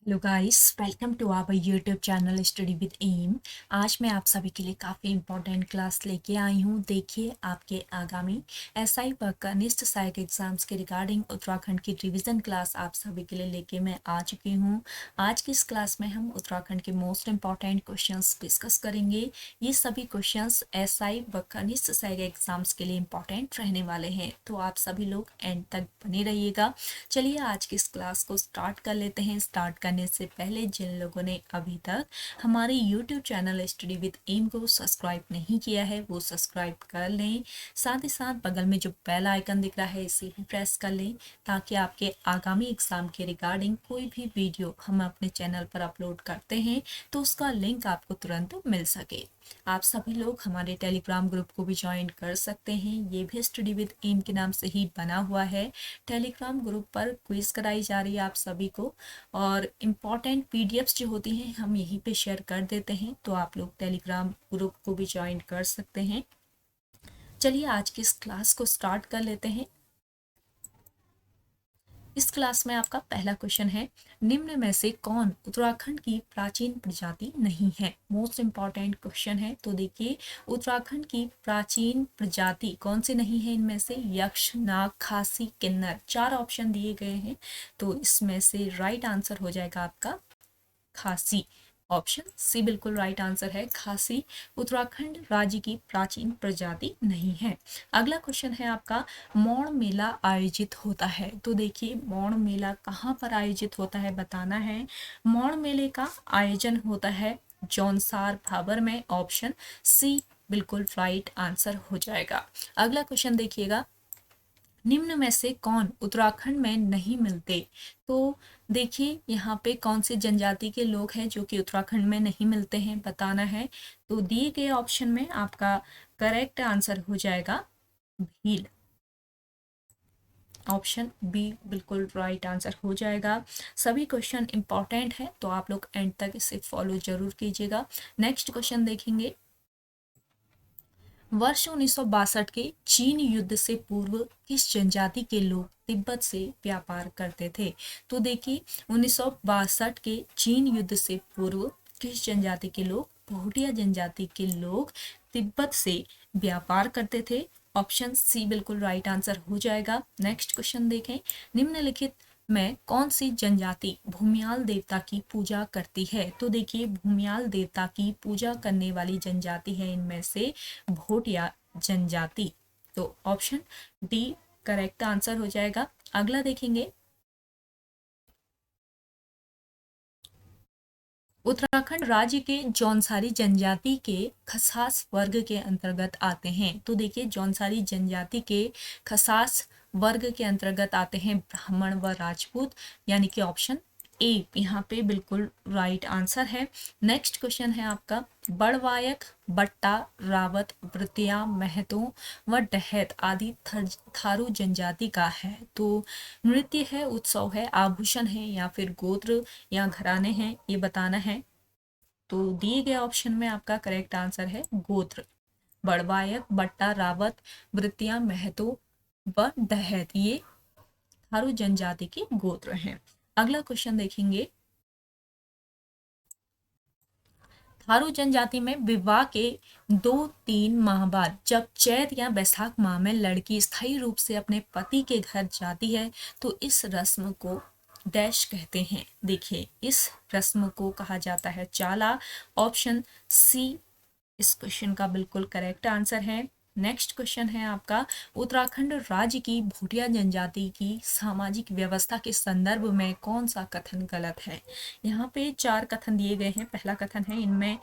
Hello guys, welcome to our YouTube channel study with M. आज मैं आप सभी के लिए काफ़ी इंपॉर्टेंट क्लास लेके आई हूँ। देखिए, आपके आगामी एसआई व कनिष्ठ सहायक एग्जाम्स के रिगार्डिंग उत्तराखंड की रिवीजन क्लास आप सभी के लिए लेके मैं आ चुकी हूँ। आज की इस क्लास में हम उत्तराखंड के मोस्ट इंपॉर्टेंट क्वेश्चंस डिस्कस करेंगे। ये सभी क्वेश्चंस एसआई व कनिष्ठ सहायक एग्जाम्स के लिए इंपॉर्टेंट रहने वाले हैं, तो आप सभी लोग एंड तक बने रहिएगा। चलिए आज की इस क्लास को स्टार्ट कर लेते हैं। स्टार्ट करने से पहले जिन लोगों ने अभी तक हमारे YouTube channel study with M को सब्सक्राइब नहीं किया है वो सब्सक्राइब कर लें। साथ ही साथ बगल में जो बेल आइकन दिख रहा है इसे भी प्रेस कर लें, ताकि आपके आगामी एग्जाम के रिगार्डिंग कोई भी वीडियो हम अपने चैनल पर अपलोड करते हैं तो उसका लिंक आपको तुरंत मिल सके। आप सभी लोग हमारे टेलीग्राम ग्रुप को भी ज्वाइन कर सकते हैं। ये भी स्टडी विद एम के नाम से ही बना हुआ है। टेलीग्राम ग्रुप पर क्विज कराई जा रही है आप सभी को, और इम्पॉर्टेंट पीडीएफ्स जो होती हैं हम यहीं पे शेयर कर देते हैं, तो आप लोग टेलीग्राम ग्रुप को भी ज्वाइन कर सकते हैं। चलिए आज की इस क्लास को स्टार्ट कर लेते हैं। इस क्लास में आपका पहला क्वेश्चन है, निम्न में से कौन उत्तराखंड की प्राचीन प्रजाति नहीं है। मोस्ट इंपॉर्टेंट क्वेश्चन है। तो देखिए, उत्तराखंड की प्राचीन प्रजाति कौन सी नहीं है इनमें से? यक्ष, नाग, खासी, किन्नर। चार ऑप्शन दिए गए हैं, तो इसमें से राइट आंसर हो जाएगा आपका खासी। ऑप्शन सी बिल्कुल राइट आंसर है, खासी उत्तराखंड राज्य की प्राचीन प्रजाति नहीं है। अगला क्वेश्चन है आपका, मौड़ मेला आयोजित होता है। तो देखिए, मौड़ मेला कहाँ पर आयोजित होता है बताना है। मौड़ मेले का आयोजन होता है जौनसार भाबर में। ऑप्शन सी बिल्कुल राइट आंसर हो जाएगा। अगला क्वेश्चन देखिएगा, निम्न में से कौन उत्तराखंड में नहीं मिलते। तो देखिए, यहाँ पे कौन सी जनजाति के लोग हैं जो कि उत्तराखंड में नहीं मिलते हैं बताना है। तो दिए गए ऑप्शन में आपका करेक्ट आंसर हो जाएगा भील। ऑप्शन बी बिल्कुल राइट आंसर हो जाएगा। सभी क्वेश्चन इंपॉर्टेंट है, तो आप लोग एंड तक इसे फॉलो जरूर कीजिएगा। नेक्स्ट क्वेश्चन देखेंगे, वर्ष 1962 के चीन युद्ध से पूर्व किस जनजाति के लोग तिब्बत से व्यापार करते थे। तो देखिए, 1962 के चीन युद्ध से पूर्व किस जनजाति के लोग, भूटिया जनजाति के लोग तिब्बत से व्यापार करते थे। ऑप्शन सी बिल्कुल राइट आंसर हो जाएगा। नेक्स्ट क्वेश्चन देखें, निम्नलिखित में कौन सी जनजाति भूमियाल देवता की पूजा करती है। तो देखिए, भूमियाल देवता की पूजा करने वाली जनजाति है इनमें से भोटिया जनजाति। तो ऑप्शन डी करेक्ट आंसर हो जाएगा। अगला देखेंगे, उत्तराखंड राज्य के जौनसारी जनजाति के खसास वर्ग के अंतर्गत आते हैं। तो देखिए, जौनसारी जनजाति के खसास वर्ग के अंतर्गत आते हैं ब्राह्मण व राजपूत, यानी कि ऑप्शन ए यहाँ पे बिल्कुल राइट आंसर है। नेक्स्ट क्वेश्चन है आपका, बड़वायक, बट्टा, रावत, वृत्तिया, महतो व डहैत आदि थारू जनजाति का है। तो नृत्य है, उत्सव है, आभूषण है, या फिर गोत्र या घराने हैं, ये बताना है। तो दिए गए ऑप्शन में आपका करेक्ट आंसर है गोत्र। बड़वायक, बट्टा, रावत, वृत्तिया, महतो व डहैत ये थारू जनजाति के गोत्र हैं। अगला क्वेश्चन देखेंगे, थारू जनजाति में विवाह के 2-3 माह बाद जब चैत या बैसाख माह में लड़की स्थायी रूप से अपने पति के घर जाती है, तो इस रस्म को डैश कहते हैं। देखिए, इस रस्म को कहा जाता है चाला। ऑप्शन सी इस क्वेश्चन का बिल्कुल करेक्ट आंसर है। नेक्स्ट क्वेश्चन है आपका, उत्तराखंड राज्य की भूटिया जनजाति की सामाजिक व्यवस्था के संदर्भ में कौन सा कथन गलत है। यहाँ पे चार कथन दिए गए हैं। पहला कथन है, इनमें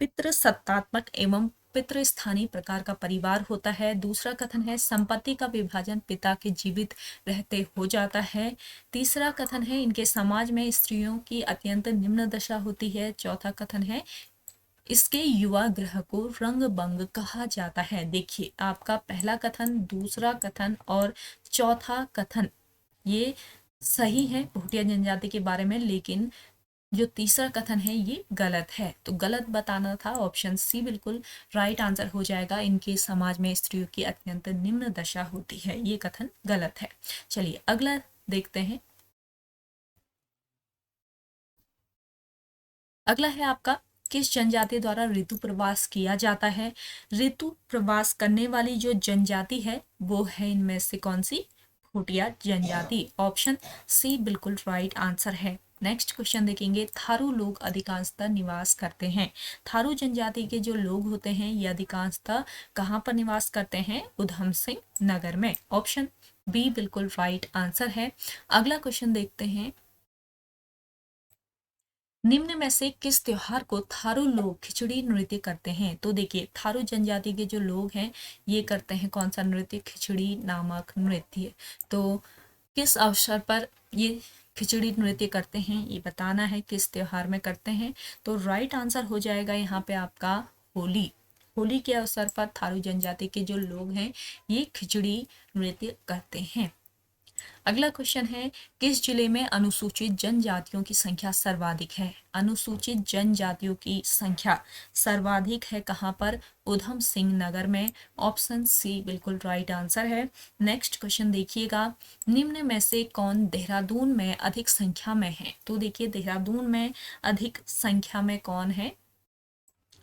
पितृ सत्तात्मक एवं पितृस्थानीय प्रकार का परिवार होता है। दूसरा कथन है, संपत्ति का विभाजन पिता के जीवित रहते हो जाता है। तीसरा कथन है, इनके समाज में स्त्रियों की अत्यंत निम्न दशा होती है। चौथा कथन है, इसके युवा ग्रह को रंग बंग कहा जाता है। देखिए, आपका पहला कथन, दूसरा कथन और चौथा कथन ये सही है भूटिया जनजाति के बारे में, लेकिन जो तीसरा कथन है ये गलत है। तो गलत बताना था। ऑप्शन सी बिल्कुल राइट आंसर हो जाएगा। इनके समाज में स्त्रियों की अत्यंत निम्न दशा होती है, ये कथन गलत है। चलिए अगला देखते हैं, अगला है आपका, किस जनजाति द्वारा ऋतु प्रवास किया जाता है? ऋतु प्रवास करने वाली जो जनजाति है वो है इनमें से कौन सी? भूटिया जनजाति। ऑप्शन सी बिल्कुल राइट आंसर है। नेक्स्ट क्वेश्चन देखेंगे, थारू लोग अधिकांशतः निवास करते हैं। थारू जनजाति के जो लोग होते हैं ये अधिकांशतः कहाँ पर निवास करते हैं? उधम सिंह नगर में। ऑप्शन बी बिल्कुल राइट आंसर है। अगला क्वेश्चन देखते हैं, निम्न में से किस त्योहार को थारू लोग खिचड़ी नृत्य करते हैं? तो देखिए, थारू जनजाति के जो लोग हैं ये करते हैं कौन सा नृत्य? खिचड़ी नामक नृत्य। तो किस अवसर पर ये खिचड़ी नृत्य करते हैं ये बताना है, किस त्योहार में करते हैं। तो राइट आंसर हो जाएगा यहाँ पे आपका होली। होली के अवसर पर थारू जनजाति के जो लोग हैं ये खिचड़ी नृत्य करते हैं। अगला क्वेश्चन है, किस जिले में अनुसूचित जनजातियों की संख्या सर्वाधिक है? अनुसूचित जनजातियों की संख्या सर्वाधिक है कहाँ पर? उधम सिंह नगर में। ऑप्शन सी बिल्कुल राइट आंसर है। नेक्स्ट क्वेश्चन देखिएगा, निम्न में से कौन देहरादून में अधिक संख्या में है? तो देखिए, देहरादून में अधिक संख्या में कौन है?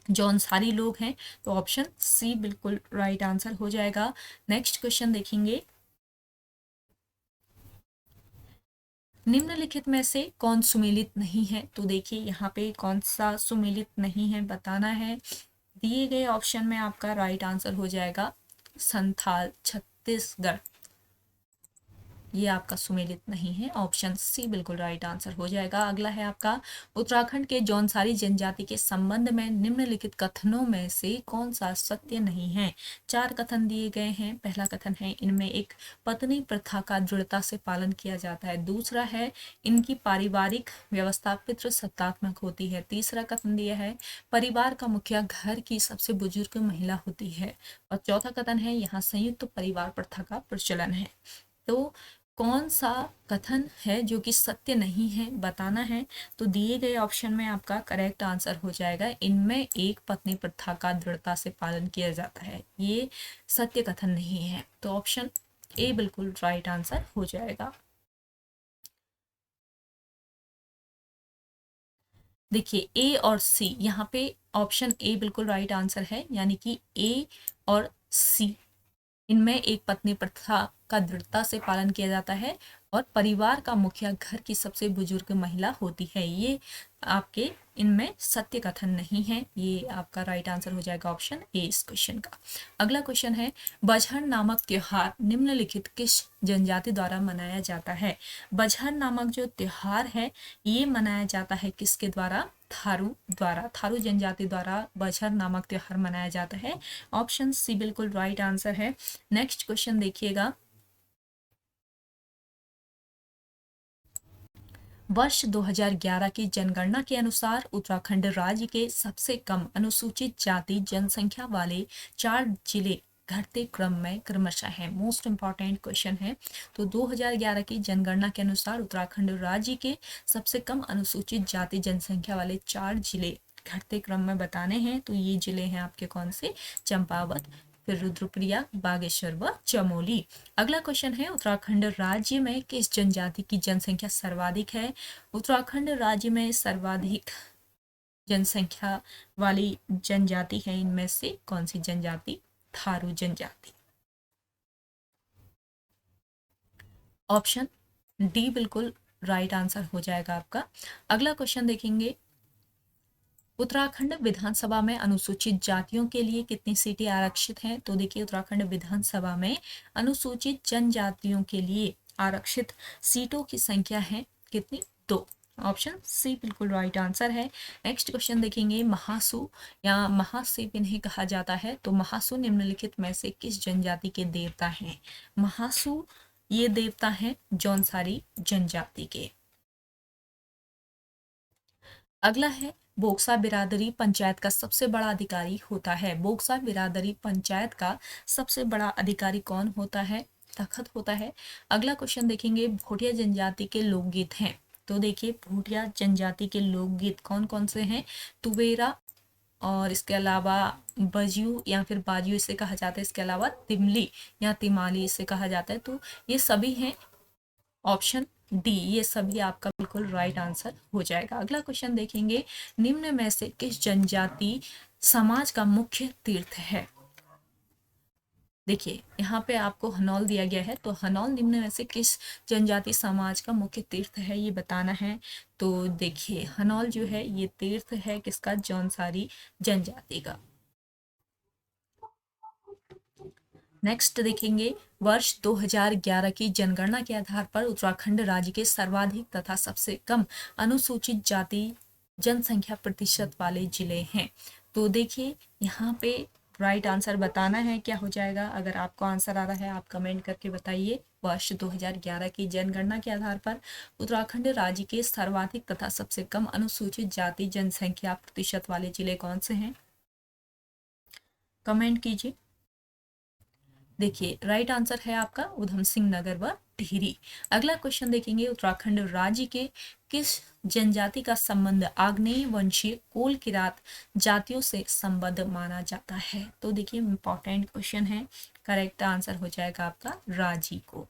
जौनसारी लोग हैं। तो ऑप्शन सी बिल्कुल राइट आंसर हो जाएगा। नेक्स्ट क्वेश्चन देखेंगे, निम्नलिखित में से कौन सुमेलित नहीं है? तो देखिए यहाँ पे कौन सा सुमेलित नहीं है बताना है। दिए गए ऑप्शन में आपका राइट आंसर हो जाएगा संथाल छत्तीसगढ़, ये आपका सुमेलित नहीं है। ऑप्शन सी बिल्कुल राइट आंसर हो जाएगा। अगला है आपका, उत्तराखंड के जौनसारी जनजाति के संबंध में निम्नलिखित कथनों में से कौन सा सत्य नहीं है? 4 कथन दिए गए हैं। पहला कथन है, इनमें एक पत्नी प्रथा का दृढ़ता से पालन किया जाता है। दूसरा है, इनकी पारिवारिक व्यवस्था पितृसत्तात्मक होती है। तीसरा कथन दिया है, परिवार का मुखिया घर की सबसे बुजुर्ग महिला होती है। और चौथा कथन है, यहाँ संयुक्त परिवार प्रथा का प्रचलन है। तो कौन सा कथन है जो कि सत्य नहीं है बताना है। तो दिए गए ऑप्शन में आपका करेक्ट आंसर हो जाएगा, इनमें एक पत्नी प्रथा का दृढ़ता से पालन किया जाता है, ये सत्य कथन नहीं है। तो ऑप्शन ए बिल्कुल राइट आंसर हो जाएगा। देखिए, ए और सी, यहाँ पे ऑप्शन ए बिल्कुल राइट आंसर है, यानी कि ए और सी, इनमें एक पत्नी प्रथा का दृढ़ता से पालन किया जाता है और परिवार का मुखिया घर की सबसे बुजुर्ग महिला होती है, ये आपके इनमें सत्य कथन नहीं है। ये आपका राइट आंसर हो जाएगा ऑप्शन ए इस क्वेश्चन का। अगला क्वेश्चन है, बझर नामक त्योहार निम्नलिखित किस जनजाति द्वारा मनाया जाता है? बझर नामक जो त्योहार है ये मनाया जाता है किसके द्वारा? थारू द्वारा, थारू जनजाति द्वारा बझर नामक त्योहार मनाया जाता है। ऑप्शन सी बिल्कुल राइट आंसर है। नेक्स्ट क्वेश्चन देखिएगा, वर्ष 2011 की जनगणना के अनुसार उत्तराखंड राज्य के सबसे कम अनुसूचित जाति जनसंख्या वाले 4 जिले घटते क्रम में क्रमशः है। मोस्ट इंपॉर्टेंट क्वेश्चन है। तो 2011 की जनगणना के अनुसार उत्तराखंड राज्य के सबसे कम अनुसूचित जाति जनसंख्या वाले 4 जिले घटते क्रम में बताने हैं। तो ये जिले हैं आपके कौन से? चंपावत, फिर रुद्रप्रयाग, बागेश्वर व चमोली। अगला क्वेश्चन है, उत्तराखंड राज्य में किस जनजाति की जनसंख्या सर्वाधिक है? उत्तराखंड राज्य में सर्वाधिक जनसंख्या वाली जनजाति है इनमें से कौन सी जनजाति? थारू जनजाति। ऑप्शन डी बिल्कुल राइट आंसर हो जाएगा आपका। अगला क्वेश्चन देखेंगे, उत्तराखंड विधानसभा में अनुसूचित जातियों के लिए कितनी सीटें आरक्षित हैं? तो देखिए, उत्तराखंड विधानसभा में अनुसूचित जनजातियों के लिए आरक्षित सीटों की संख्या है कितनी? 2। ऑप्शन सी बिल्कुल राइट आंसर है। नेक्स्ट क्वेश्चन देखेंगे, महासू या महाशिव इन्हें कहा जाता है। तो महासू निम्नलिखित में से किस जनजाति के देवता हैं? महासू ये देवता हैं जौनसारी जनजाति के। अगला है, बोक्सा बिरादरी पंचायत का सबसे बड़ा अधिकारी होता है। बोक्सा बिरादरी पंचायत का सबसे बड़ा अधिकारी कौन होता है? तखत होता है। अगला क्वेश्चन देखेंगे, भोटिया जनजाति के लोकगीत हैं। तो देखिए, भोटिया जनजाति के लोकगीत कौन कौन से हैं? तुवेरा, और इसके अलावा बजियू या फिर बाजियू इसे कहा जाता है। इसके अलावा तिमली या तिमाली इसे कहा जाता है। तो ये सभी हैं ऑप्शन डी, ये सभी आपका बिल्कुल राइट आंसर हो जाएगा। अगला क्वेश्चन देखेंगे, निम्न में से किस जनजाति समाज का मुख्य तीर्थ है? देखिए यहाँ पे आपको हनौल दिया गया है, तो हनौल निम्न में से किस जनजाति समाज का मुख्य तीर्थ है ये बताना है। तो देखिए हनौल जो है ये तीर्थ है किसका? जौनसारी जनजाति का। नेक्स्ट देखेंगे, वर्ष 2011 की जनगणना के आधार पर उत्तराखंड राज्य के सर्वाधिक तथा सबसे कम अनुसूचित जाति जनसंख्या प्रतिशत वाले जिले हैं। तो देखिए यहाँ पे राइट आंसर बताना है, क्या हो जाएगा? अगर आपको आंसर आ रहा है आप कमेंट करके बताइए। वर्ष 2011 की जनगणना के आधार पर उत्तराखंड राज्य के सर्वाधिक तथा सबसे कम अनुसूचित जाति जनसंख्या प्रतिशत वाले जिले कौन से हैं? कमेंट कीजिए। देखिए राइट आंसर है आपका उधम सिंह नगर व टिहरी। अगला क्वेश्चन देखेंगे, उत्तराखंड राज्य के किस जनजाति का संबंध आग्नेय वंशीय कोल किरात जातियों से संबद्ध माना जाता है? तो देखिए इंपॉर्टेंट क्वेश्चन है, करेक्ट आंसर हो जाएगा आपका राजी को।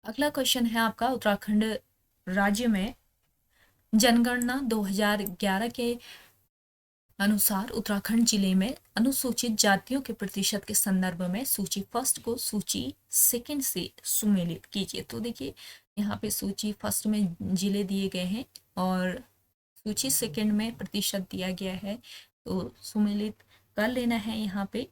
अगला क्वेश्चन है आपका, उत्तराखंड राज्य में जनगणना 2011 के अनुसार उत्तराखंड जिले में अनुसूचित जातियों के प्रतिशत के संदर्भ में सूची फर्स्ट को सूची सेकंड से सुमेलित कीजिए। तो देखिए यहाँ पे सूची फर्स्ट में जिले दिए गए हैं और सूची सेकंड में प्रतिशत दिया गया है, तो सुमेलित कर लेना है यहाँ पे।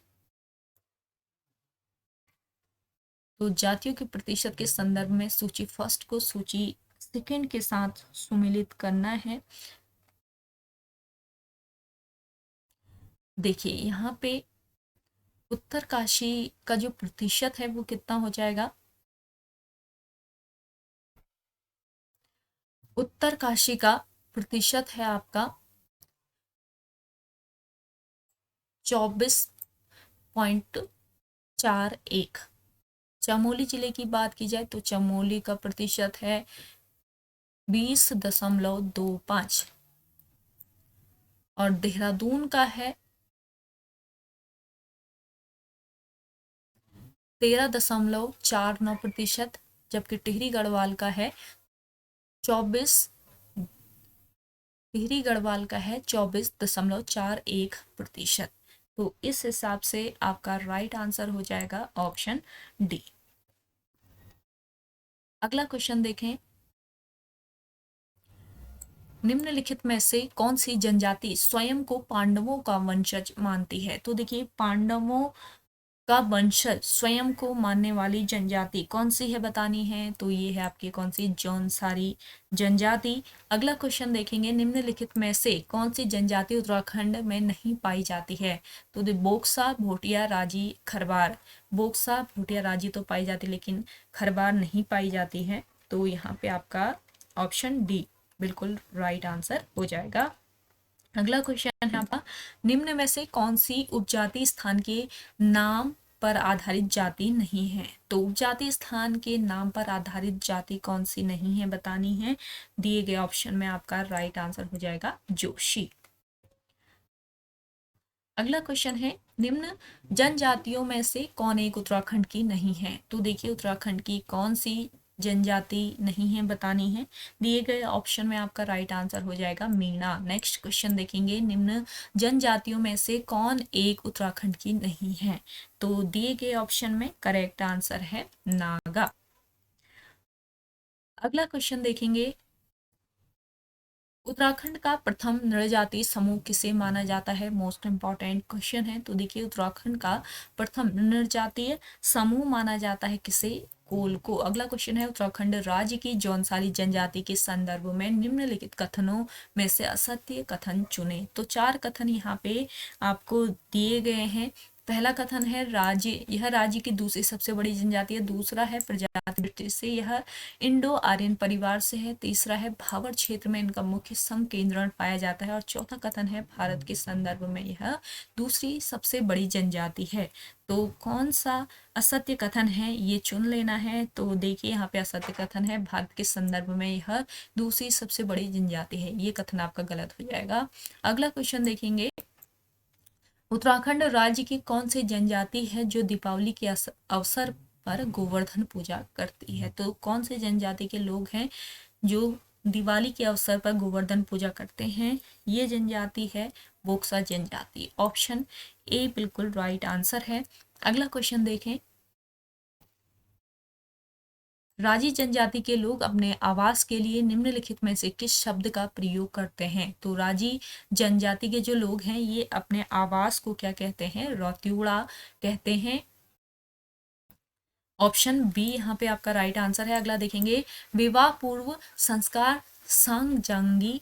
तो जातियों के प्रतिशत के संदर्भ में सूची फर्स्ट को सूची सेकंड के साथ सुमेलित करना है। देखिए यहाँ पे उत्तरकाशी का जो प्रतिशत है वो कितना हो जाएगा? उत्तरकाशी का प्रतिशत है आपका 24.41। चमोली जिले की बात की जाए तो चमोली का प्रतिशत है 20.25 और देहरादून का है 13.49%, जबकि टिहरी गढ़वाल का है 24.41%। तो इस हिसाब से आपका राइट आंसर हो जाएगा ऑप्शन डी। अगला क्वेश्चन देखें, निम्नलिखित में से कौन सी जनजाति स्वयं को पांडवों का वंशज मानती है? तो देखिए पांडवों का वंशज स्वयं को मानने वाली जनजाति कौन सी है बतानी है। तो ये है आपकी कौन सी? जौनसारी जनजाति। अगला क्वेश्चन देखेंगे, निम्नलिखित में से कौन सी जनजाति उत्तराखंड में नहीं पाई जाती है? तो बोक्सा, भोटिया, राजी, खरवार। बोक्सा, भोटिया, राजी तो पाई जाती लेकिन खरवार नहीं पाई जाती है। तो यहाँ पे आपका ऑप्शन डी बिल्कुल राइट आंसर हो जाएगा। अगला क्वेश्चन है आपका, निम्न में से कौन सी उपजाति स्थान के नाम पर आधारित जाति नहीं है? तो उपजाति स्थान के नाम पर आधारित जाति कौन सी नहीं है बतानी है। दिए गए ऑप्शन में आपका राइट आंसर हो जाएगा जोशी। अगला क्वेश्चन है, निम्न जनजातियों में से कौन एक उत्तराखंड की नहीं है? तो देखिए उत्तराखंड की कौन सी जनजाति नहीं है बतानी है। दिए गए ऑप्शन में आपका राइट आंसर हो जाएगा मीणा। नेक्स्ट क्वेश्चन देखेंगे, निम्न जनजातियों में से कौन एक उत्तराखंड की नहीं है? तो दिए गए ऑप्शन में करेक्ट आंसर है नागा। अगला क्वेश्चन देखेंगे, उत्तराखंड का प्रथम नृजातीय समूह किसे माना जाता है? मोस्ट इंपॉर्टेंट क्वेश्चन है। तो देखिए उत्तराखंड का प्रथम नृजातीय समूह माना जाता है किसे? कोल को। अगला क्वेश्चन है, उत्तराखंड राज्य की जौनसारी जनजाति के संदर्भ में निम्नलिखित कथनों में से असत्य कथन चुने। तो 4 कथन यहाँ पे आपको दिए गए हैं। पहला कथन है यह राज्य की दूसरी सबसे बड़ी जनजाति है। दूसरा है प्रजाति दृष्टि से यह इंडो आर्यन परिवार से है। तीसरा है भावर क्षेत्र में इनका मुख्य संकेंद्रण पाया जाता है। और चौथा कथन है भारत के संदर्भ में यह दूसरी सबसे बड़ी जनजाति है। तो कौन सा असत्य कथन है ये चुन लेना है। तो देखिए यहाँ पे असत्य कथन है, भारत के संदर्भ में यह दूसरी सबसे बड़ी जनजाति है, ये कथन आपका गलत हो जाएगा। अगला क्वेश्चन देखेंगे, उत्तराखंड राज्य की कौन सी जनजाति है जो दीपावली के अवसर पर गोवर्धन पूजा करती है? तो कौन से जनजाति के लोग हैं जो दिवाली के अवसर पर गोवर्धन पूजा करते हैं? ये जनजाति है बोक्सा जनजाति। ऑप्शन ए बिल्कुल राइट आंसर है। अगला क्वेश्चन देखें। राजी जनजाति के लोग अपने आवास के लिए निम्नलिखित में से किस शब्द का प्रयोग करते हैं? तो राजी जनजाति के जो लोग हैं ये अपने आवास को क्या कहते हैं? रौत्युड़ा कहते हैं। ऑप्शन बी यहाँ पे आपका राइट आंसर है। अगला देखेंगे। विवाह पूर्व संस्कार सांगजांगी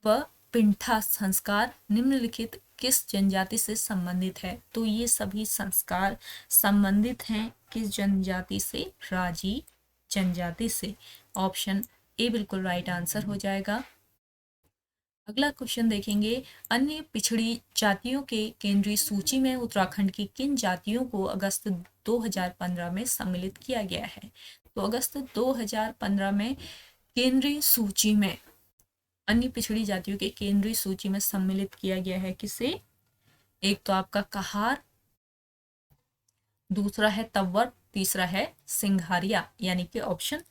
व पिंठा संस्कार निम्नलिखित किस जनजाति से संबंधित है? तो ये सभी संस्कार संबंधित हैं किस जनजाति से? राजी जनजाति से। ऑप्शन ए बिल्कुल राइट आंसर हो जाएगा। अगला क्वेश्चन देखेंगे। अन्य पिछड़ी जातियों के केंद्रीय सूची में उत्तराखंड की किन जातियों को अगस्त 2015 में सम्मिलित किया गया है? तो अगस्त 2015 में केंद्रीय सूची में अन्य पिछड़ी जातियों के केंद्रीय सूची में सम्मिलित किया गया है किसे? एक तो आपका कहार, दूसरा है तंवर, तीसरा है सिंघारिया, यानी कि ऑप्शन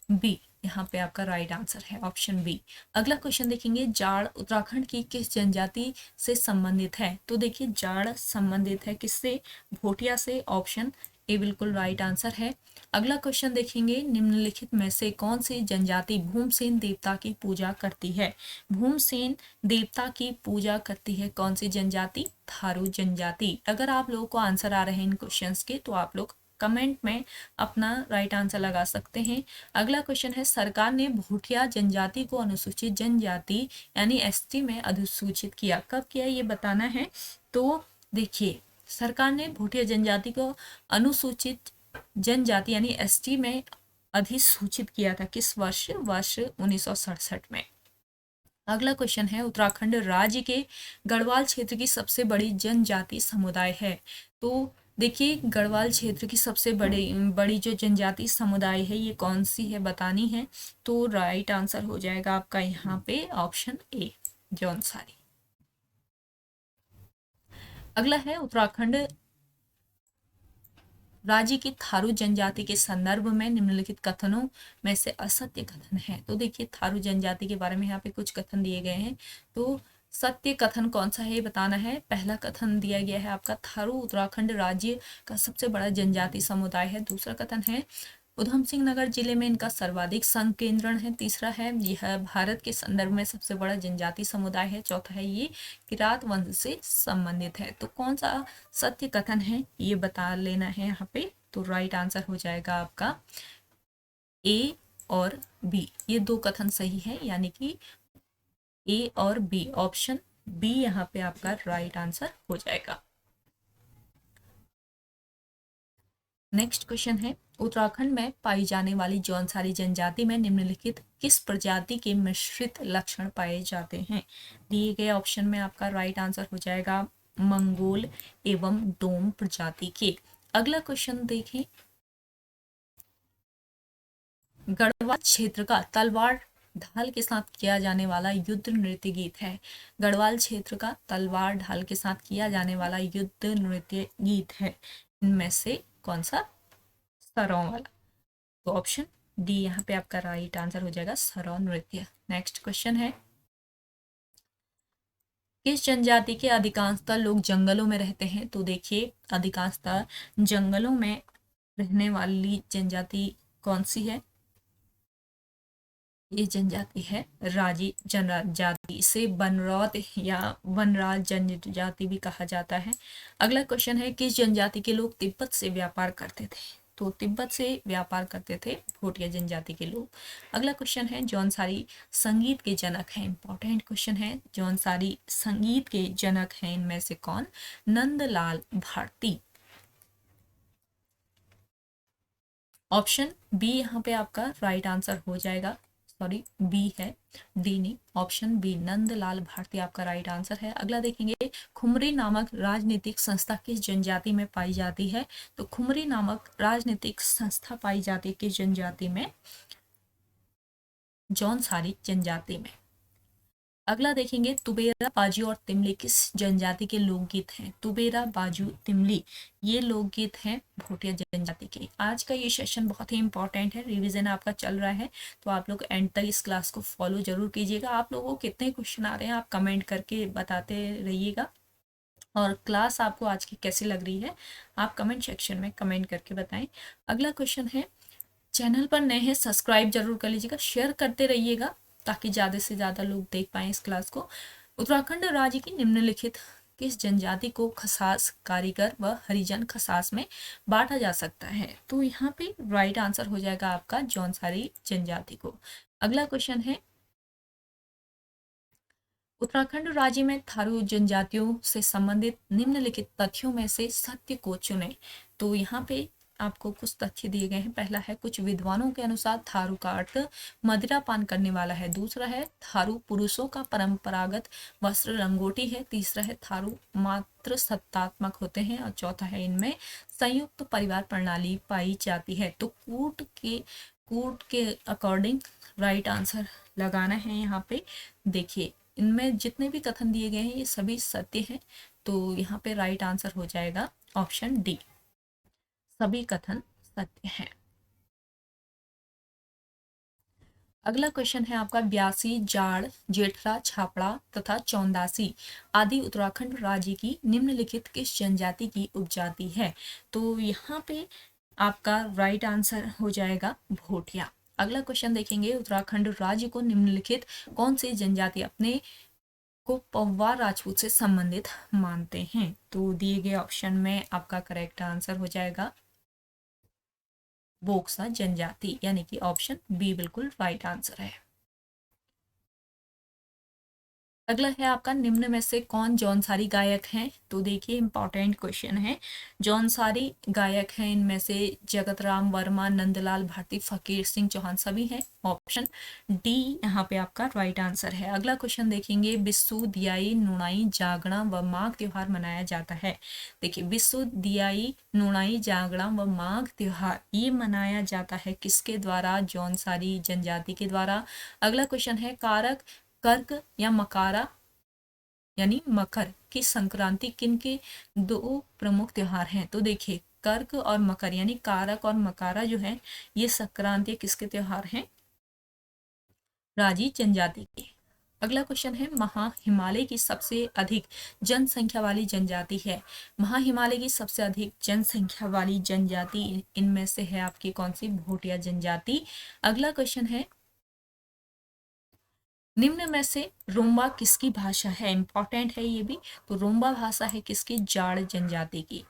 बी यहाँ पे आपका राइट आंसर है, ऑप्शन बी। अगला क्वेश्चन देखेंगे। जाड़ उत्तराखंड की किस जनजाति से संबंधित है? तो देखिए जाड़ संबंधित है किससे? भोटिया से। ऑप्शन ए बिल्कुल राइट आंसर है। अगला क्वेश्चन देखेंगे। निम्नलिखित में से कौन सी जनजाति भूमसेन देवता की पूजा करती है? भूमसेन देवता की पूजा करती है कौन सी जनजाति? थारू जनजाति। अगर आप लोगों को आंसर आ रहे हैं इन क्वेश्चंस के तो आप लोग कमेंट में अपना राइट आंसर लगा सकते हैं। अगला क्वेश्चन है। सरकार ने भूटिया जनजाति को अनुसूचित जनजाति यानी एसटी में अधिसूचित किया। कब किया ये बताना है। तो देखिए सरकार ने भूटिया जनजाति को अनुसूचित जनजाति यानी एसटी में अधिसूचित किया था किस वर्ष? वर्ष 1967 में। अगला क्वेश्चन है। उत्तराखंड राज्य के गढ़वाल क्षेत्र की सबसे बड़ी जनजाति समुदाय है। तो देखिए गढ़वाल क्षेत्र की सबसे बड़ी जो जनजाति समुदाय है ये कौन सी है बतानी है। तो राइट आंसर हो जाएगा आपका यहाँ पे ऑप्शन ए जौनसारी। अगला है। उत्तराखंड राज्य की थारू जनजाति के संदर्भ में निम्नलिखित कथनों में से असत्य कथन है। तो देखिए थारू जनजाति के बारे में यहाँ पे कुछ कथन दिए गए हैं। तो सत्य कथन कौन सा है ये बताना है। पहला कथन दिया गया है आपका थारू उत्तराखंड राज्य का सबसे बड़ा जनजाति समुदाय है। दूसरा कथन है उधम सिंह नगर जिले में इनका सर्वाधिक संकेंद्रण है। तीसरा है यह भारत के संदर्भ में सबसे बड़ा जनजाति समुदाय है। चौथा है ये किरात वंश से संबंधित है। तो कौन सा सत्य कथन है ये बता लेना है यहाँ पे। तो राइट आंसर हो जाएगा आपका ए और बी। ये दो कथन सही है यानी कि ए और बी। ऑप्शन बी यहाँ पे आपका राइट आंसर हो जाएगा। नेक्स्ट क्वेश्चन है। उत्तराखंड में पाई जाने वाली जौनसारी जनजाति में निम्नलिखित किस प्रजाति के मिश्रित लक्षण पाए जाते हैं? दिए गए ऑप्शन में आपका राइट आंसर हो जाएगा मंगोल एवं डोम प्रजाति के। अगला क्वेश्चन देखें। गढ़वाल क्षेत्र का तलवार ढाल के साथ किया जाने वाला युद्ध नृत्य गीत है। गढ़वाल क्षेत्र का तलवार ढाल के साथ किया जाने वाला युद्ध नृत्य गीत है। इनमें से कौन सा? सरौ वाला। तो ऑप्शन डी यहाँ पे आपका राइट आंसर हो जाएगा सरौ नृत्य। नेक्स्ट क्वेश्चन है। किस जनजाति के अधिकांशतः लोग जंगलों में रहते हैं? तो देखिए अधिकांशतः जंगलों में रहने वाली जनजाति कौन सी है? ये जनजाति है राजी जनजाति। इसे बनरौत या वनराज जनजाति भी कहा जाता है। अगला क्वेश्चन है। किस जनजाति के लोग तिब्बत से व्यापार करते थे? तो तिब्बत से व्यापार करते थे भोटिया जनजाति के लोग। अगला क्वेश्चन है। जौनसारी संगीत के जनक हैं। इंपॉर्टेंट क्वेश्चन है। जौनसारी संगीत के जनक हैं इनमें से कौन? नंदलाल भारती। ऑप्शन बी यहाँ पे आपका राइट आंसर हो जाएगा। सॉरी बी है, डी नहीं, ऑप्शन बी नंदलाल भारती आपका राइट आंसर है। अगला देखेंगे। खुमरी नामक राजनीतिक संस्था किस जनजाति में पाई जाती है? तो खुमरी नामक राजनीतिक संस्था पाई जाती है किस जनजाति में? जौनसारी जनजाति में। अगला देखेंगे तुबेरा, बाजू और तिमली किस जनजाति के लोकगीत हैं। तुबेरा, बाजू, तिमली ये लोकगीत हैं भोटिया जनजाति के। आज का ये सेशन बहुत ही इंपॉर्टेंट है, रिवीजन आपका चल रहा है, तो आप लोग एंड तक इस क्लास को फॉलो जरूर कीजिएगा। आप लोगों को कितने क्वेश्चन आ रहे हैं आप कमेंट करके बताते रहिएगा, और क्लास आपको आज की कैसी लग रही है आप कमेंट सेक्शन में कमेंट करके बताएं। अगला क्वेश्चन है, चैनल पर नए हैं सब्सक्राइब जरूर कर लीजिएगा, शेयर करते रहिएगा ताकि ज़्यादा से ज़्यादा लोग देख पाएँ इस क्लास को। उत्तराखंड राज्य की निम्नलिखित किस जनजाति को खसास, कारीगर व हरिजन खसास में बांटा जा सकता है। तो यहाँ पे राइट आंसर हो जाएगा आपका जौनसारी जनजाति को। अगला क्वेश्चन है, उत्तराखंड राज्य में थारू जनजातियों से संबंधित निम्नलिखित तथ्यों में से सत्य को चुनें। तो यहाँ पे आपको कुछ तथ्य दिए गए हैं। पहला है, कुछ विद्वानों के अनुसार थारू का अर्थ मदिरा पान करने वाला है। दूसरा है, थारू पुरुषों का परंपरागत वस्त्र रंगोटी है। तीसरा है, थारू मात्र सत्तात्मक होते हैं। और चौथा है, इनमें संयुक्त परिवार प्रणाली पाई जाती है। तो कूट के अकॉर्डिंग राइट आंसर लगाना है। यहाँ पे देखिए, इनमें जितने भी कथन दिए गए हैं ये सभी सत्य हैं, तो यहाँ पे राइट आंसर हो जाएगा ऑप्शन डी, सभी कथन सत्य हैं। अगला क्वेश्चन है आपका, ब्यासी, जाड़, जेठरा, छापड़ा तथा चौंदासी आदि उत्तराखंड राज्य की निम्नलिखित किस जनजाति की उपजाति है। तो यहाँ पे आपका राइट आंसर हो जाएगा भोटिया। अगला क्वेश्चन देखेंगे, उत्तराखंड राज्य को निम्नलिखित कौन सी जनजाति अपने को पौवा राजपूत से संबंधित मानते हैं। तो दिए गए ऑप्शन में आपका करेक्ट आंसर हो जाएगा बोक्सा जनजाति, यानी कि ऑप्शन बी बिल्कुल राइट आंसर है। अगला है आपका, निम्न में से कौन जौनसारी गायक हैं। तो देखिए इंपॉर्टेंट क्वेश्चन है, जौनसारी गायक हैं इनमें से जगत राम वर्मा, नंदलाल भारती, फकीर सिंह चौहान सभी हैं। ऑप्शन डी यहाँ पे आपका राइट आंसर है। अगला क्वेश्चन देखेंगे, बिस्सू, दियाई, नुणाई, जागड़ा व माघ त्योहार मनाया जाता है। देखिए बिस्सू, दियाई, नुणाई, जागड़ा व माघ त्योहार ये मनाया जाता है किसके द्वारा, जौनसारी जनजाति के द्वारा। अगला क्वेश्चन है, कारक, कर्क या मकारा यानी मकर की संक्रांति किन के दो प्रमुख त्योहार हैं। तो देखिए कर्क और मकर यानी कारक और मकारा जो है ये संक्रांति किसके त्योहार हैं, राजी जनजाति के। अगला क्वेश्चन है, महा हिमालय की सबसे अधिक जनसंख्या वाली जनजाति है। महा हिमालय की सबसे अधिक जनसंख्या वाली जनजाति इनमें से है आपकी कौन सी, भोटिया जनजाति। अगला क्वेश्चन है, निम्न में से रोम्बा किसकी भाषा है। इंपॉर्टेंट है ये भी, तो रोम्बा भाषा है किसकी, जाड़ जनजाति की।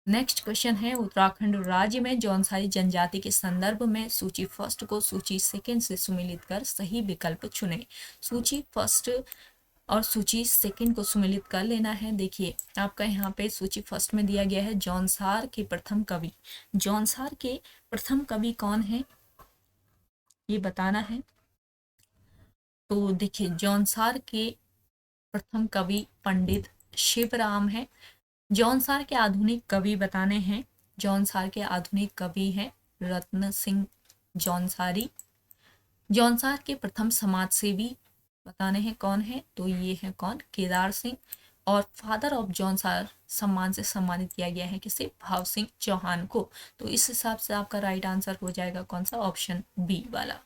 नेक्स्ट क्वेश्चन है, उत्तराखंड राज्य में जौनसारी जनजाति के संदर्भ में सूची फर्स्ट को सूची सेकंड से सुमेलित कर सही विकल्प चुने। सूची फर्स्ट और सूची सेकंड को सुमेलित कर लेना है। देखिए आपका यहाँ पे सूची फर्स्ट में दिया गया है जौनसार के प्रथम कवि। जौनसार के प्रथम कवि कौन है ये बताना है। तो देखिए जौनसार के प्रथम कवि पंडित शिवराम है। जौनसार के आधुनिक कवि बताने हैं, जौनसार के आधुनिक कवि हैं रत्न सिंह जौनसारी। जौनसार के प्रथम समाज सेवी बताने हैं कौन है, तो ये है कौन, केदार सिंह। और फादर ऑफ जौनसार सम्मान से सम्मानित किया गया है किसे, भाव सिंह चौहान को। तो इस हिसाब से आपका राइट आंसर हो जाएगा कौन सा, ऑप्शन बी वाला।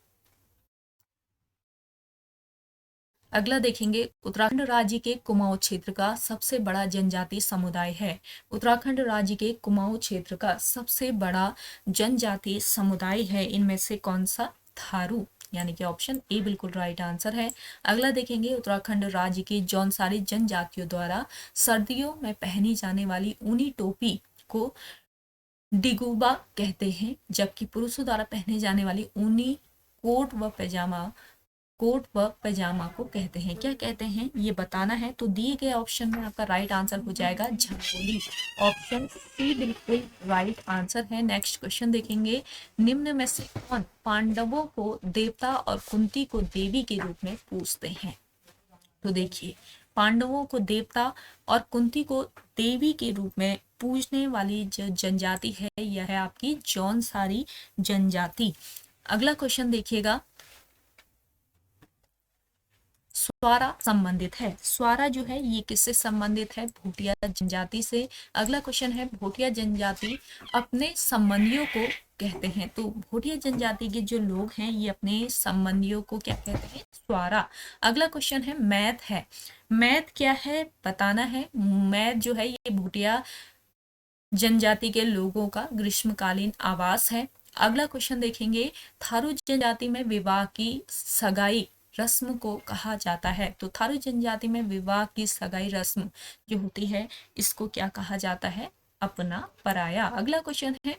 अगला देखेंगे, उत्तराखंड राज्य के कुमाऊं क्षेत्र का सबसे बड़ा जनजाति समुदाय है। उत्तराखंड राज्य के कुमाऊं क्षेत्र का सबसे बड़ा जनजाति समुदाय है इनमें से कौन सा, थारू, यानी कि ऑप्शन ए बिल्कुल राइट आंसर है। अगला देखेंगे, उत्तराखंड राज्य की जौनसारी जनजातियों द्वारा सर्दियों में पहनी जाने वाली ऊनी टोपी को डिगुबा कहते हैं, जबकि पुरुषों द्वारा पहने जाने वाली ऊनी कोट व पैजामा को कहते हैं, क्या कहते हैं ये बताना है। तो दिए गए ऑप्शन में आपका राइट आंसर हो जाएगा झंगोली, ऑप्शन सी बिल्कुल राइट आंसर है। नेक्स्ट क्वेश्चन देखेंगे, निम्न में से कौन पांडवों को देवता और कुंती को देवी के रूप में पूजते हैं। तो देखिए पांडवों को देवता और कुंती को देवी के रूप में पूजने वाली जो जनजाति है यह है आपकी जौनसारी जनजाति। अगला क्वेश्चन देखिएगा, स्वारा संबंधित है। स्वारा जो है ये किससे संबंधित है? भूटिया जनजाति से। अगला क्वेश्चन है, भूटिया जनजाति अपने संबंधियों को कहते हैं। तो भूटिया जनजाति के जो लोग हैं ये अपने संबंधियों को क्या कहते हैं? स्वारा। अगला क्वेश्चन है, मैथ है। मैथ क्या है बताना है। मैथ जो है ये भूटिया जनजाति के लोगों का ग्रीष्मकालीन आवास है। अगला क्वेश्चन देखेंगे, थारू जनजाति में विवाह की सगाई रस्म को कहा जाता है। तो थारू जनजाति में विवाह की सगाई रस्म जो होती है इसको क्या कहा जाता है? अपना पराया। अगला क्वेश्चन है,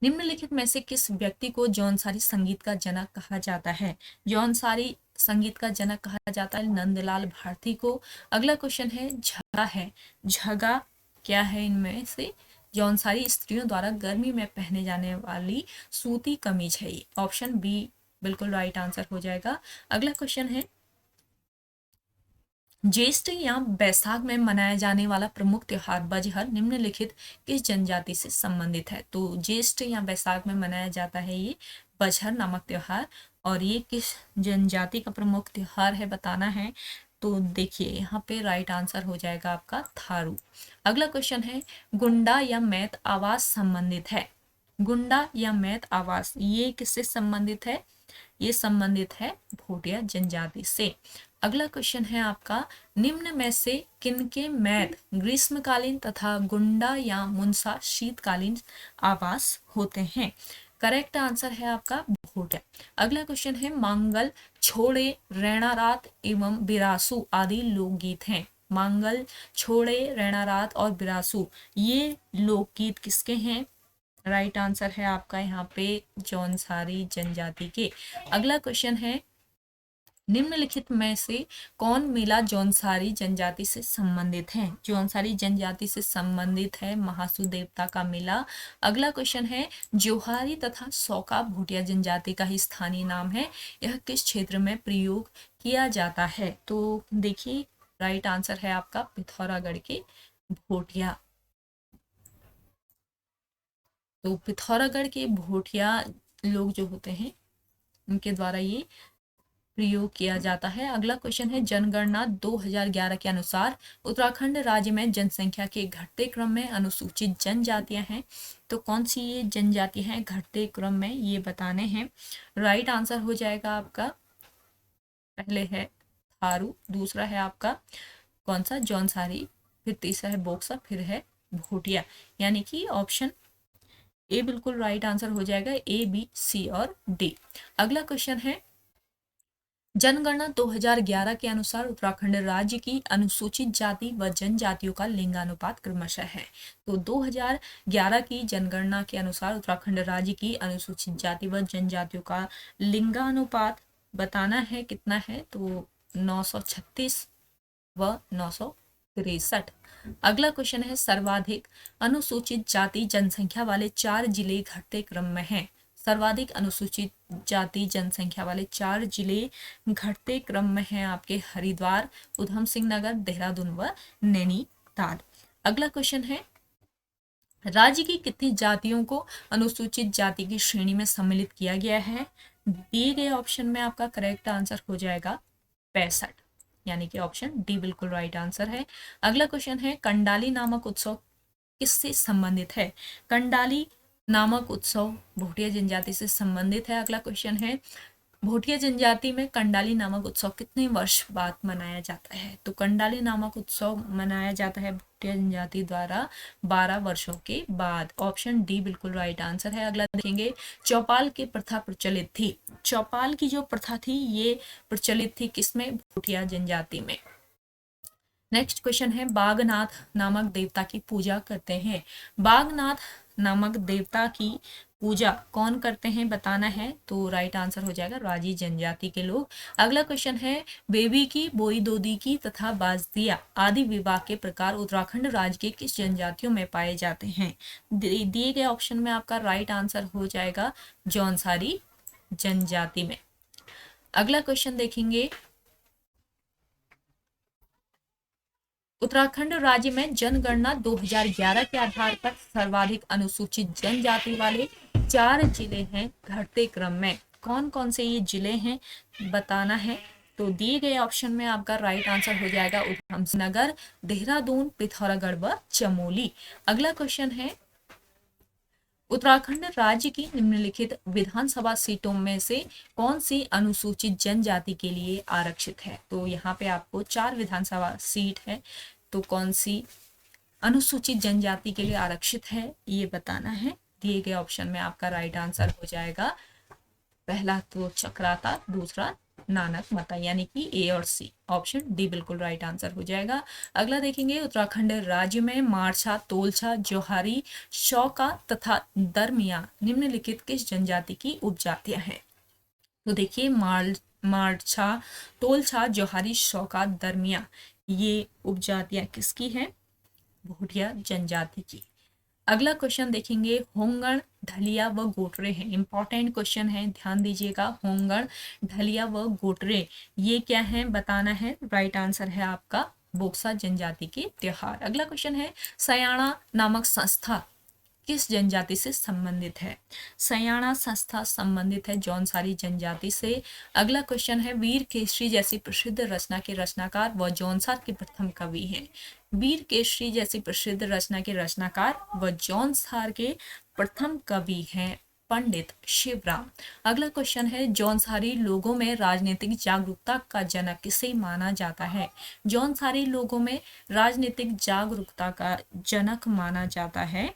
निम्नलिखित में से किस व्यक्ति को जौनसारी संगीत का जनक कहा जाता है? जौनसारी संगीत का जनक कहा जाता है नंदलाल भारती को। अगला क्वेश्चन है, झगा है। झगा क्या है? इनमें से जौनसारी स्त्रियों द्वारा गर्मी में पहने जाने वाली सूती कमीज है। ये ऑप्शन बी बिल्कुल राइट आंसर हो जाएगा। अगला क्वेश्चन है, ज्येष्ठ या बैसाख में मनाया जाने वाला प्रमुख त्योहार बजहर निम्नलिखित किस जनजाति से संबंधित है? तो ज्येष्ठ या बैसाख में मनाया जाता है ये बजहर नामक त्योहार, और ये किस जनजाति का प्रमुख त्योहार है बताना है। तो देखिए यहाँ पे राइट आंसर हो जाएगा आपका थारू। अगला क्वेश्चन है, गुंडा या मैत आवास संबंधित है। गुंडा या मैत आवास ये किससे संबंधित है? ये संबंधित है भूटिया जनजाति से। अगला क्वेश्चन है आपका, निम्न में से किनके मैत ग्रीष्मकालीन तथा गुंडा या मुंसा शीतकालीन आवास होते हैं? करेक्ट आंसर है आपका भूटिया। अगला क्वेश्चन है, मांगल, छोड़े, रैना रात एवं बिरासु आदि लोकगीत हैं। मांगल, छोड़े, रैना रात और बिरासु ये लोकगीत किसके हैं? राइट आंसर है आपका यहाँ पे जौनसारी जनजाति के। अगला क्वेश्चन है, निम्नलिखित में से कौन मेला जौनसारी जनजाति से संबंधित है? जौनसारी जनजाति से संबंधित है महासू देवता का मेला। अगला क्वेश्चन है, जोहारी तथा सौका भूटिया जनजाति का ही स्थानीय नाम है। यह किस क्षेत्र में प्रयोग किया जाता है? तो देखिए राइट आंसर है आपका पिथौरागढ़ के भूटिया। तो पिथौरागढ़ के भूटिया लोग जो होते हैं उनके द्वारा ये प्रयोग किया जाता है। अगला क्वेश्चन है, जनगणना 2011 के अनुसार उत्तराखंड राज्य में जनसंख्या के घटते क्रम में अनुसूचित जनजातियां हैं। तो कौन सी ये जनजातियां हैं घटते क्रम में, ये बताने हैं। राइट आंसर हो जाएगा आपका, पहले है थारू, दूसरा है आपका कौन सा? जौनसारी, फिर तीसरा है बोक्सा, फिर है भूटिया, यानी कि ऑप्शन ए बिल्कुल राइट आंसर हो जाएगा। ए, बी, सी और डी। अगला क्वेश्चन है, जनगणना 2011 के अनुसार उत्तराखंड राज्य की अनुसूचित जाति व जनजातियों का लिंगानुपात क्रमशः है। तो 2011 की जनगणना के अनुसार उत्तराखंड राज्य की अनुसूचित जाति व जनजातियों का लिंगानुपात बताना है कितना है? तो 936 व 963। अगला क्वेश्चन है, सर्वाधिक अनुसूचित जाति जनसंख्या वाले 4 जिले घटते क्रम में हैं। सर्वाधिक अनुसूचित जाति जनसंख्या वाले 4 जिले घटते क्रम में हैं आपके हरिद्वार, उधम सिंह नगर, देहरादून व नैनीताल। अगला क्वेश्चन है, राज्य की कितनी जातियों को अनुसूचित जाति की श्रेणी में सम्मिलित किया गया है? दिए गए ऑप्शन में आपका करेक्ट आंसर हो जाएगा 65, यानी कि ऑप्शन डी बिल्कुल राइट आंसर है। अगला क्वेश्चन है, कंडाली नामक उत्सव किससे संबंधित है? कंडाली नामक उत्सव भूटिया जनजाति से संबंधित है। अगला क्वेश्चन है, भूटिया जनजाति में कंडाली नामक उत्सव कितने वर्ष बाद मनाया जाता है? तो कंडाली नामक उत्सव मनाया जाता है भूटिया जनजाति द्वारा 12 वर्षों के बाद। ऑप्शन डी बिल्कुल राइट आंसर है। अगला देखेंगे, चौपाल की प्रथा प्रचलित थी। चौपाल की जो प्रथा थी ये प्रचलित थी किसमें? भूटिया जनजाति में। नेक्स्ट क्वेश्चन है, बागनाथ नामक देवता की पूजा करते हैं। बागनाथ नामक देवता की पूजा कौन करते हैं बताना है। तो राइट आंसर हो जाएगा राजी जनजाति के लोग। अगला क्वेश्चन है, बेबी की, बोई दोदी की तथा बाजदिया आदि विवाह के प्रकार उत्तराखंड राज्य के किस जनजातियों में पाए जाते हैं? दिए गए ऑप्शन में आपका राइट आंसर हो जाएगा जौनसारी जनजाति में। अगला क्वेश्चन देखेंगे, उत्तराखंड राज्य में जनगणना 2011 के आधार पर सर्वाधिक अनुसूचित जनजाति वाले 4 जिले हैं घटते क्रम में। कौन कौन से ये जिले हैं बताना है। तो दिए गए ऑप्शन में आपका राइट आंसर हो जाएगा उधम सिंह नगर, देहरादून, पिथौरागढ़ व चमोली। अगला क्वेश्चन है, उत्तराखंड राज्य की निम्नलिखित विधानसभा सीटों में से कौन सी अनुसूचित जनजाति के लिए आरक्षित है? तो यहाँ पे आपको 4 विधानसभा सीट है, तो कौन सी अनुसूचित जनजाति के लिए आरक्षित है ये बताना है। दिए गए ऑप्शन में आपका राइट आंसर हो जाएगा पहला तो चक्राता, दूसरा नानक मता, यानी कि ए और सी, ऑप्शन डी बिल्कुल राइट आंसर हो जाएगा। अगला देखेंगे, उत्तराखंड राज्य में मारछा, तोलछा, जोहारी, शौका तथा दरमिया निम्नलिखित किस जनजाति की उपजातियां हैं? तो देखिए, मारछा, तोलछा, जोहारी, शौका, दरमिया, ये उपजातियां किसकी हैं? भूटिया जनजाति की। अगला क्वेश्चन देखेंगे, होंगण, ढलिया व गोटरे हैं। इंपॉर्टेंट क्वेश्चन है, ध्यान दीजिएगा। होंगण, ढलिया व गोटरे ये क्या है बताना है। राइट आंसर है आपका बोक्सा जनजाति के त्योहार। अगला क्वेश्चन है, सयाणा नामक संस्था किस जनजाति से संबंधित है? सयाणा संस्था संबंधित है जौनसारी जनजाति से। अगला क्वेश्चन है, वीर केसरी जैसी प्रसिद्ध रचना के रचनाकार व जौनसार के प्रथम कवि हैं। वीर केसरी जैसी प्रसिद्ध रचना के रचनाकार व जौनसार के प्रथम कवि हैं पंडित शिवराम। अगला क्वेश्चन है, जौनसारी लोगों में राजनीतिक जागरूकता का जनक किसे माना जाता है? जौनसारी लोगों में राजनीतिक जागरूकता का जनक माना जाता है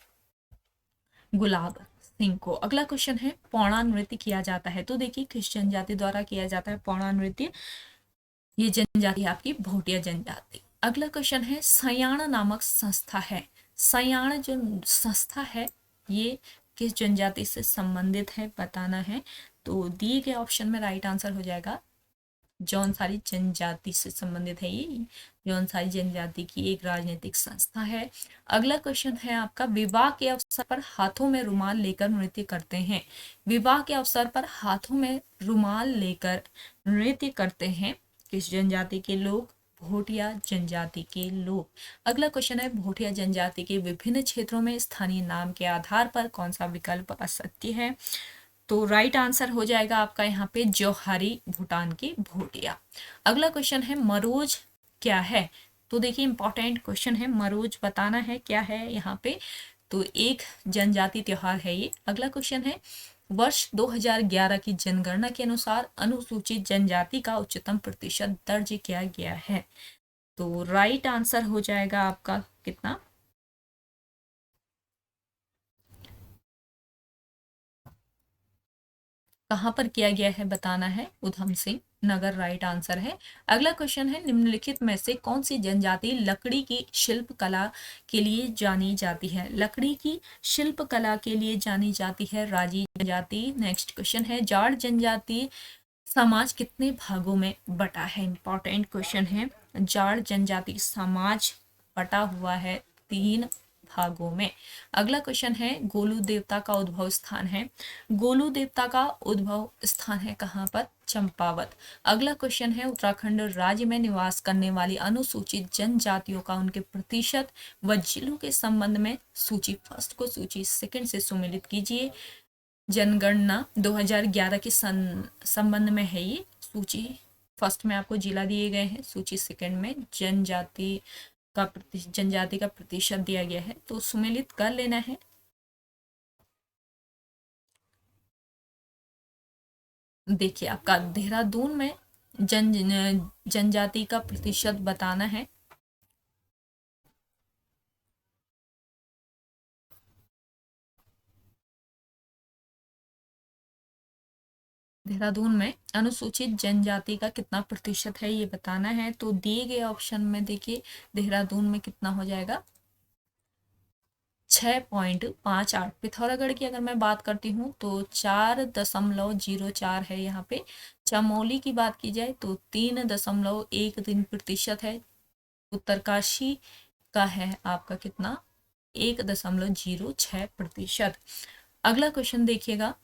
गुलाब सिंह को। अगला क्वेश्चन है, पौड़ा नृत्य किया जाता है, तो देखिए किस जनजाति द्वारा किया जाता है पौड़ा नृत्य? ये जनजाति आपकी भोटिया जनजाति। अगला क्वेश्चन है, सयाण नामक संस्था है, सयाण जो संस्था है ये किस जनजाति से संबंधित है बताना है। तो दिए गए ऑप्शन में राइट आंसर हो जाएगा जौनसारी जनजाति से संबंधित है। ये जौनसारी जनजाति की एक राजनीतिक संस्था है। अगला क्वेश्चन है आपका, विवाह के अवसर पर हाथों में रुमाल लेकर नृत्य करते हैं। विवाह के अवसर पर हाथों में रुमाल लेकर नृत्य करते हैं किस जनजाति के लोग? भोटिया जनजाति के लोग। अगला क्वेश्चन है, भोटिया जनजाति के विभिन्न क्षेत्रों में स्थानीय नाम के आधार पर कौन सा विकल्प असत्य है? तो राइट आंसर हो जाएगा आपका यहाँ पे जोहारी, भूटान के भोटिया। अगला क्वेश्चन है, मरोज क्या है? तो देखिए इंपॉर्टेंट क्वेश्चन है, मरोज बताना है क्या है यहाँ पे। तो एक जनजाति त्योहार है ये। अगला क्वेश्चन है, वर्ष 2011 की जनगणना के अनुसार अनुसूचित जनजाति का उच्चतम प्रतिशत दर्ज किया गया है। तो राइट आंसर हो जाएगा आपका कितना? कहाँ पर किया गया है बताना है, उधम सिंह नगर राइट आंसर है। अगला क्वेश्चन है, निम्नलिखित में से कौन सी जनजाति लकड़ी की शिल्प कला के लिए जानी जाती है? लकड़ी की शिल्प कला के लिए जानी जाती है राजी जनजाति। नेक्स्ट क्वेश्चन है, जाट जनजाति समाज कितने भागों में बटा है? इंपॉर्टेंट क्वेश्चन है, जाट जनजाति समाज बटा हुआ है 3 भागों में। अगला क्वेश्चन है, गोलू देवता का उद्भव स्थान है। गोलू देवता का उद्भव स्थान है कहाँ पर? चंपावत। अगला क्वेश्चन है, उत्तराखंड राज्य में निवास करने वाली अनुसूचित जनजातियों का उनके प्रतिशत व जिलों के संबंध में सूची फर्स्ट को सूची सेकंड से सुमेलित कीजिए। जनगणना 2011 के संबंध में है ये सूची। फर्स्ट में आपको जिला दिए गए हैं, सूची सेकंड में जनजाति का प्रतिशत दिया गया है, तो सुमेलित कर लेना है। देखिए आपका देहरादून में जनजाति का प्रतिशत बताना है। देहरादून में अनुसूचित जनजाति का कितना प्रतिशत है ये बताना है। तो दिए गए ऑप्शन में देखिए देहरादून में कितना हो जाएगा? 6.58। पिथौरागढ़ की अगर मैं बात करती हूँ तो 4.04 है यहाँ पे। चमोली की बात की जाए तो 3.13% है। उत्तरकाशी का है आपका कितना? 1.06%। अगला क्वेश्चन देखिएगा,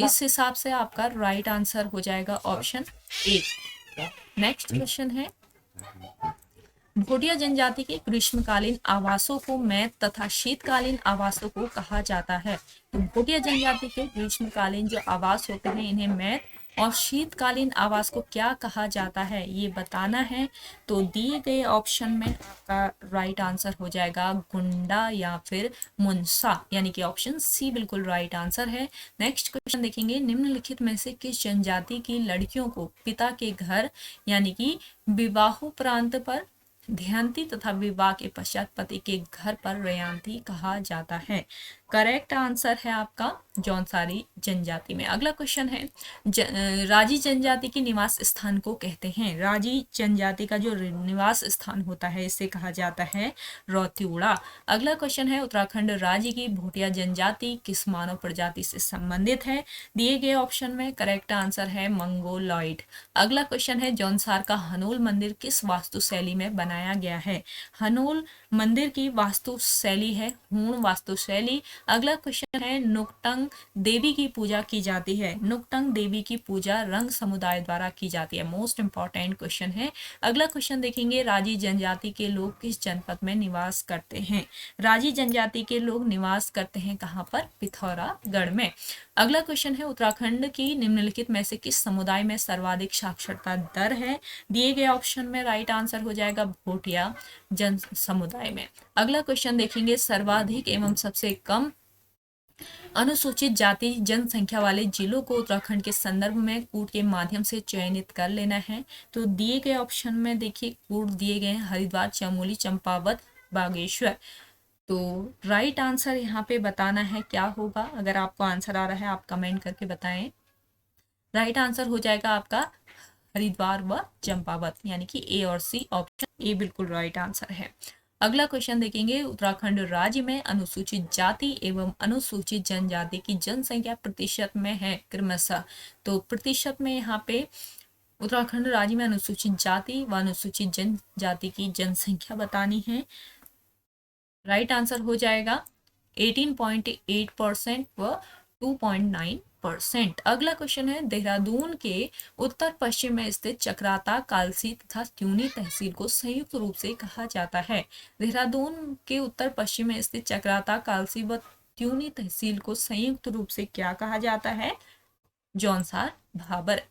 इस हिसाब से आपका राइट आंसर हो जाएगा ऑप्शन ए। नेक्स्ट क्वेश्चन है, भोटिया जनजाति के ग्रीष्मकालीन आवासों को मैत तथा शीतकालीन आवासों को कहा जाता है। तो भोटिया जनजाति के ग्रीष्मकालीन जो आवास होते हैं इन्हें मैत और शीतकालीन आवास को क्या कहा जाता है ये बताना है। तो दिए गए ऑप्शन में आपका राइट आंसर हो जाएगा गुंडा या फिर मुंसा, यानी कि ऑप्शन सी बिल्कुल राइट आंसर है। नेक्स्ट क्वेश्चन देखेंगे, निम्नलिखित में से किस जनजाति की लड़कियों को पिता के घर यानी कि विवाहोपरांत पर ध्यानती तथा विवाह के पश्चात पति के घर पर रयांती कहा जाता है? करेक्ट आंसर है आपका जौनसारी जनजाति में। अगला क्वेश्चन है, राजी जनजाति के निवास स्थान को कहते हैं? राजी जनजाति का जो निवास स्थान होता है इसे कहा जाता है रौत्यूड़ा। अगला क्वेश्चन है, उत्तराखंड राज्य की भोटिया जनजाति किस मानव प्रजाति से संबंधित है? दिए गए ऑप्शन में करेक्ट आंसर है मंगोलॉइड। अगला क्वेश्चन है, जौनसार का हनोल मंदिर किस वास्तुशैली में बनाया गया है? हनोल मंदिर की वास्तुशैली है हूण वास्तुशैली। अगला क्वेश्चन है, नुकटंग देवी की पूजा की जाती है? नुकटंग देवी की पूजा रंग समुदाय द्वारा की जाती है। मोस्ट इंपॉर्टेंट क्वेश्चन है। अगला क्वेश्चन देखेंगे, राजी जनजाति के लोग किस जनपद में निवास करते हैं? राजी जनजाति के लोग निवास करते हैं कहाँ पर? पिथौरागढ़ में। अगला क्वेश्चन है, उत्तराखंड की निम्नलिखित में से किस समुदाय में सर्वाधिक साक्षरता दर है? दिए गए ऑप्शन में राइट आंसर हो जाएगा भोटिया जन समुदाय में। अगला क्वेश्चन देखेंगे, सर्वाधिक एवं सबसे कम अनुसूचित जाति जनसंख्या वाले जिलों को उत्तराखंड के संदर्भ में कूट के माध्यम से चयनित कर लेना है। तो दिए गए ऑप्शन में देखिए कूट दिए गए हैं हरिद्वार, चमोली, चंपावत, बागेश्वर। तो राइट आंसर यहाँ पे बताना है क्या होगा। अगर आपको आंसर आ रहा है आप कमेंट करके बताएं। राइट आंसर हो जाएगा आपका हरिद्वार व चंपावत, यानी कि ए और सी, ऑप्शन ए बिल्कुल राइट आंसर है। अगला क्वेश्चन देखेंगे, उत्तराखंड राज्य में अनुसूचित जाति एवं अनुसूचित जनजाति की जनसंख्या प्रतिशत में है क्रमशः? तो प्रतिशत में यहाँ पे उत्तराखंड राज्य में अनुसूचित जाति व अनुसूचित जनजाति की जनसंख्या बतानी है। राइट आंसर हो जाएगा 18.8% व 2.9%। अगला क्वेश्चन है, देहरादून के उत्तर पश्चिम में स्थित चक्राता, कालसी तथा त्यूनी तहसील को संयुक्त रूप से कहा जाता है? देहरादून के उत्तर पश्चिम में स्थित चक्राता, कालसी व त्यूनी तहसील को संयुक्त रूप से क्या कहा जाता है? जौनसार भाबर।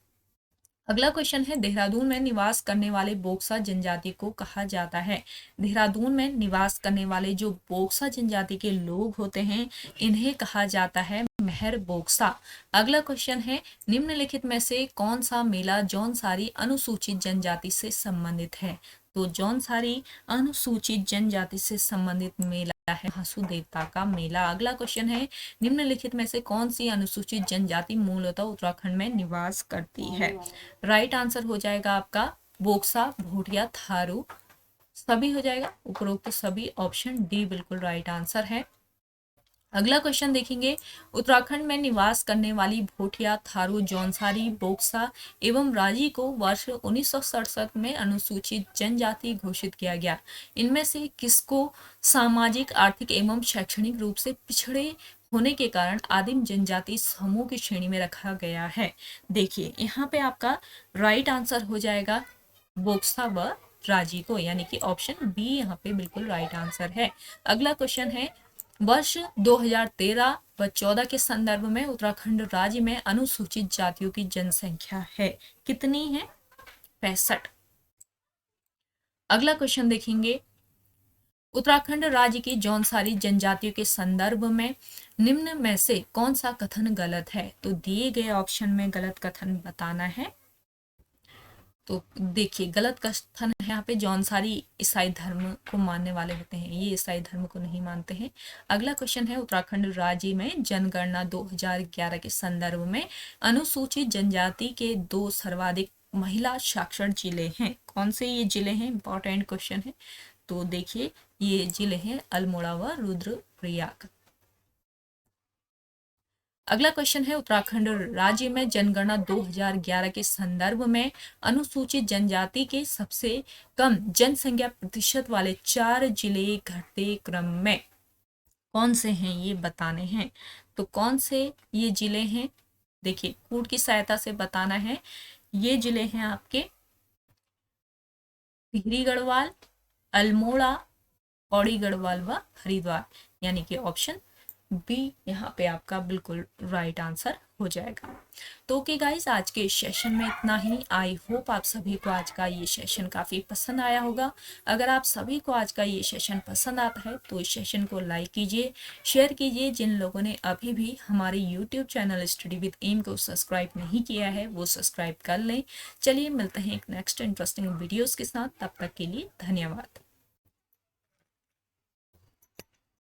अगला क्वेश्चन है, देहरादून में निवास करने वाले बोक्सा जनजाति को कहा जाता है? देहरादून में निवास करने वाले जो बोक्सा जनजाति के लोग होते हैं इन्हें कहा जाता है मेहर बोक्सा। अगला क्वेश्चन है, निम्नलिखित में से कौन सा मेला जौनसारी अनुसूचित जनजाति से संबंधित है? तो जौनसारी अनुसूचित जनजाति से संबंधित मेला है हसू देवता का मेला। अगला क्वेश्चन है, निम्नलिखित में से कौन सी अनुसूचित जनजाति मूलतः उत्तराखंड में निवास करती है? राइट आंसर हो जाएगा आपका बोक्सा, भोटिया, थारू, सभी हो जाएगा उपरोक्त सभी, ऑप्शन डी बिल्कुल राइट आंसर है। अगला क्वेश्चन देखेंगे, उत्तराखंड में निवास करने वाली भोटिया, थारू, जौनसारी, बोक्सा एवं राजी को वर्ष 1967 में अनुसूचित जनजाति घोषित किया गया। इनमें से किसको सामाजिक, आर्थिक एवं शैक्षणिक रूप से पिछड़े होने के कारण आदिम जनजाति समूह की श्रेणी में रखा गया है? देखिए यहाँ पे आपका राइट आंसर हो जाएगा बोक्सा व राजी को, यानी कि ऑप्शन बी यहाँ पे बिल्कुल राइट आंसर है। अगला क्वेश्चन है, वर्ष 2013 व 14 के संदर्भ में उत्तराखंड राज्य में अनुसूचित जातियों की जनसंख्या है कितनी है? 65। अगला क्वेश्चन देखेंगे, उत्तराखंड राज्य की जौनसारी जनजातियों के संदर्भ में निम्न में से कौन सा कथन गलत है? तो दिए गए ऑप्शन में गलत कथन बताना है। तो देखिए गलत कथन है यहाँ पे, जौनसारी ईसाई धर्म को मानने वाले होते हैं, ये ईसाई धर्म को नहीं मानते हैं। अगला क्वेश्चन है, उत्तराखंड राज्य में जनगणना 2011 के संदर्भ में अनुसूचित जनजाति के 2 सर्वाधिक महिला साक्षर जिले हैं, कौन से ये जिले हैं? इंपॉर्टेंट क्वेश्चन है। तो देखिए ये जिले हैं अल्मोड़ा व रुद्रप्रयाग। अगला क्वेश्चन है, उत्तराखंड राज्य में जनगणना 2011 के संदर्भ में अनुसूचित जनजाति के सबसे कम जनसंख्या प्रतिशत वाले 4 जिले घटते क्रम में कौन से हैं ये बताने हैं। तो कौन से ये जिले हैं? देखिए कूट की सहायता से बताना है। ये जिले हैं आपके टिहरी गढ़वाल, अल्मोड़ा, पौड़ी गढ़वाल व हरिद्वार, यानी कि ऑप्शन बी यहाँ पे आपका बिल्कुल राइट आंसर हो जाएगा। तो ओके गाइस, आज के इस सेशन में इतना ही। आई होप आप सभी को आज का ये सेशन काफ़ी पसंद आया होगा। अगर आप सभी को आज का ये सेशन पसंद आता है तो इस सेशन को लाइक कीजिए, शेयर कीजिए। जिन लोगों ने अभी भी हमारे YouTube channel study with M को सब्सक्राइब नहीं किया है वो सब्सक्राइब कर लें। चलिए मिलते हैं एक नेक्स्ट इंटरेस्टिंग वीडियोज़ के साथ, तब तक के लिए धन्यवाद।